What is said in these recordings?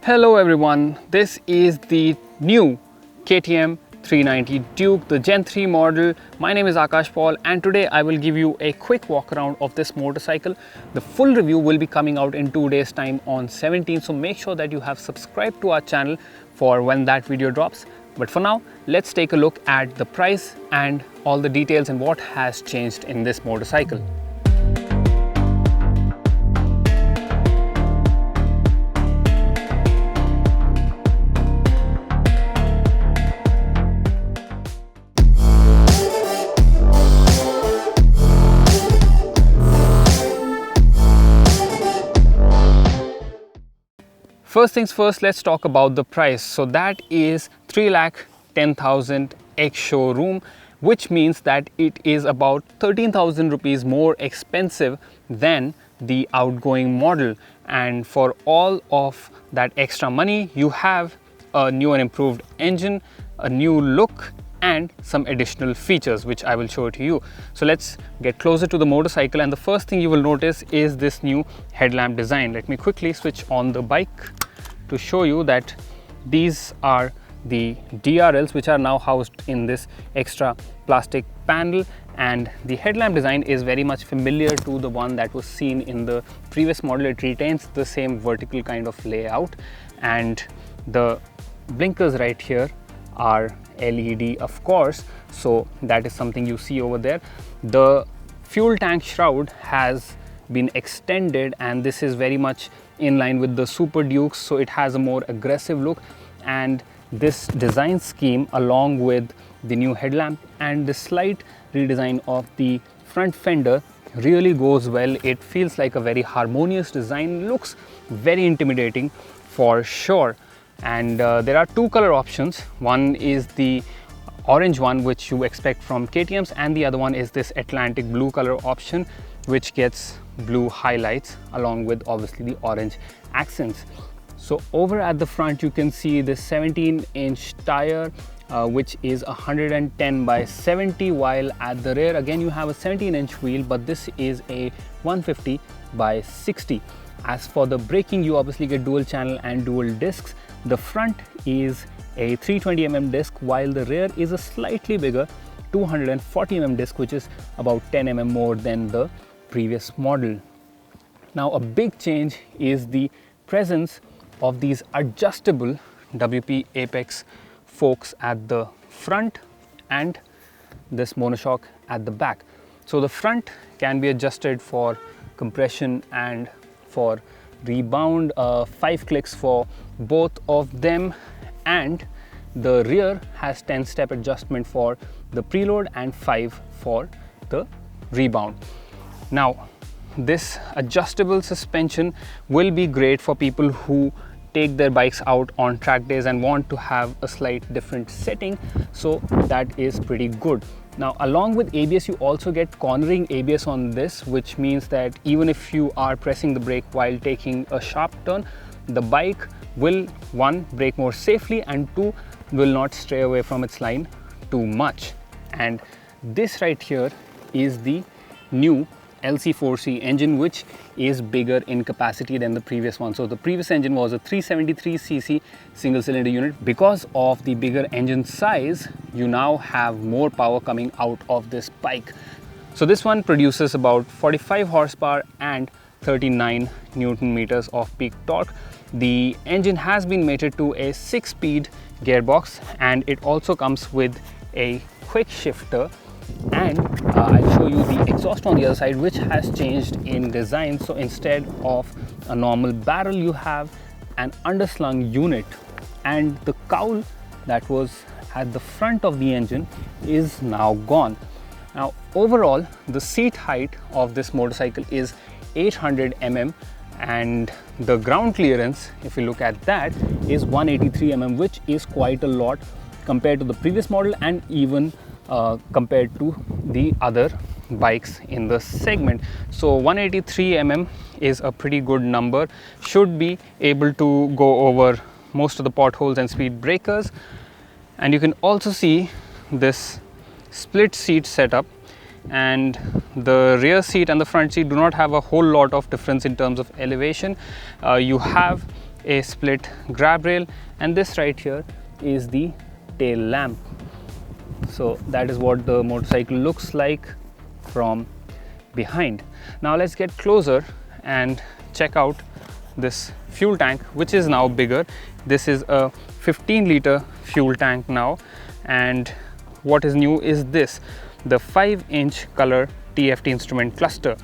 Hello everyone, this is the new KTM 390 Duke, the Gen 3 model. My name is Akash Paul and today I will give you a quick walk around of this motorcycle. The full review will be coming out in 2 days time on 17th, so make sure that you have subscribed to our channel for when that video drops. But for now, let's take a look at the price and all the details and what has changed in this motorcycle. First things first, let's talk about the price. So that is 3,10,000 ex-showroom, which means that it is about 13,000 rupees more expensive than the outgoing model. And for all of that extra money, you have a new and improved engine, a new look, and some additional features which I will show to you. So let's get closer to the motorcycle, and the first thing you will notice is this new headlamp design. Let me quickly switch on the bike to show you that these are the DRLs which are now housed in this extra plastic panel, and the headlamp design is very much familiar to the one that was seen in the previous model. It retains the same vertical kind of layout, and the blinkers right here are LED, of course, so that is something you see over there. The fuel tank shroud has been extended, and this is very much in line with the Super Dukes, so it has a more aggressive look. And this design scheme, along with the new headlamp and the slight redesign of the front fender, really goes well. It feels like a very harmonious design, looks very intimidating for sure. And there are two color options. One is the orange one which you expect from KTM's, and the other one is this Atlantic blue color option which gets blue highlights along with obviously the orange accents. So over at the front you can see this 17-inch tire which is 110 by 70, while at the rear again you have a 17-inch wheel, but this is a 150 by 60. As for the braking, you obviously get dual channel and dual discs. The front is a 320mm disc, while the rear is a slightly bigger 240mm disc, which is about 10mm more than the previous model. Now a big change is the presence of these adjustable WP Apex forks at the front and this monoshock at the back. So the front can be adjusted for compression and for rebound, 5 clicks for both of them, and the rear has 10-step adjustment for the preload and 5 for the rebound. Now this adjustable suspension will be great for people who take their bikes out on track days and want to have a slight different setting, so that is pretty good. Now along with ABS, you also get cornering ABS on this, which means that even if you are pressing the brake while taking a sharp turn, the bike will, one, brake more safely, and two, will not stray away from its line too much. And this right here is the new LC4C engine, which is bigger in capacity than the previous one. So the previous engine was a 373cc single cylinder unit. Because of the bigger engine size, you now have more power coming out of this bike. So this one produces about 45 horsepower and 39 Newton meters of peak torque. The engine has been mated to a 6-speed gearbox, and it also comes with a quick shifter. And I'll show you the exhaust on the other side, which has changed in design. So instead of a normal barrel, you have an underslung unit, and the cowl that was at the front of the engine is now gone. Now overall, the seat height of this motorcycle is 800 mm, and the ground clearance, if you look at that, is 183 mm, which is quite a lot compared to the previous model and even compared to the other bikes in the segment. So 183 mm is a pretty good number, should be able to go over most of the potholes and speed breakers. And you can also see this split seat setup, and the rear seat and the front seat do not have a whole lot of difference in terms of elevation. You have a split grab rail, and this right here is the tail lamp. So that is what the motorcycle looks like from behind. Now let's get closer and check out this fuel tank, which is now bigger. This is a 15-liter fuel tank now, and what is new is this, the 5-inch color TFT instrument cluster.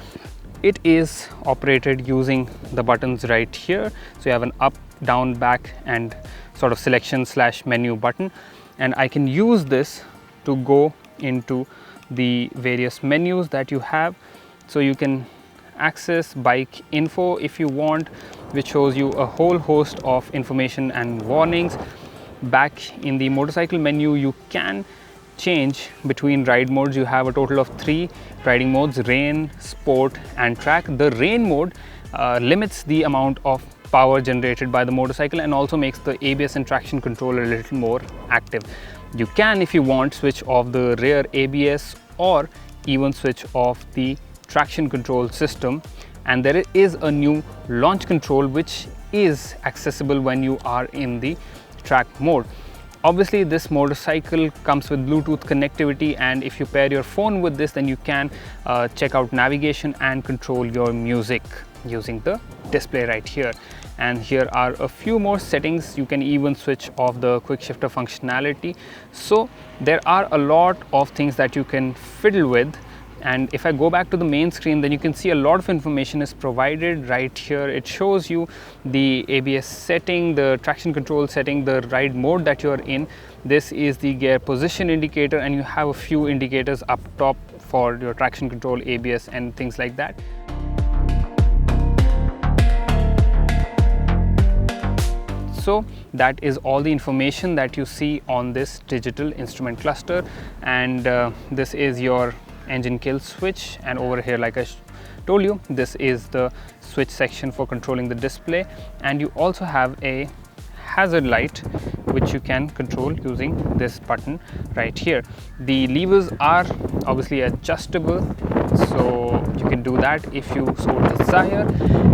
It is operated using the buttons right here. So you have an up, down, back and sort of selection / menu button, and I can use this to go into the various menus that you have. So you can access bike info if you want, which shows you a whole host of information and warnings. Back in the motorcycle menu, you can change between ride modes. You have a total of 3 riding modes: rain, sport and track. The rain mode limits the amount of power generated by the motorcycle and also makes the ABS and traction control a little more active. You can, if you want, switch off the rear ABS or even switch off the traction control system, and there is a new launch control which is accessible when you are in the track mode. Obviously this motorcycle comes with Bluetooth connectivity, and if you pair your phone with this, then you can check out navigation and control your music using the display right here. And here are a few more settings. You can even switch off the quick shifter functionality. So there are a lot of things that you can fiddle with. And if I go back to the main screen, then you can see a lot of information is provided right here. It shows you the ABS setting, the traction control setting, the ride mode that you're in. This is the gear position indicator, and you have a few indicators up top for your traction control, ABS and things like that. So that is all the information that you see on this digital instrument cluster, and this is your engine kill switch, and over here, like I told you, this is the switch section for controlling the display, and you also have a hazard light which you can control using this button right here. The levers are obviously adjustable, so you can do that if you so desire.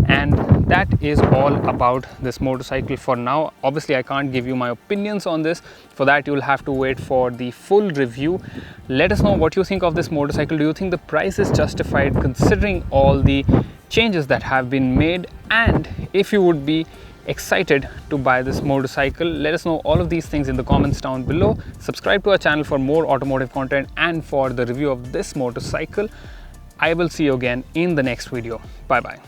And that is all about this motorcycle for now. Obviously I can't give you my opinions on this. For that you'll have to wait for the full review. Let us know what you think of this motorcycle. Do you think the price is justified considering all the changes that have been made? And if you would be excited to buy this motorcycle, let us know all of these things in the comments down below. Subscribe to our channel for more automotive content and for the review of this motorcycle. I will see you again in the next video. Bye bye.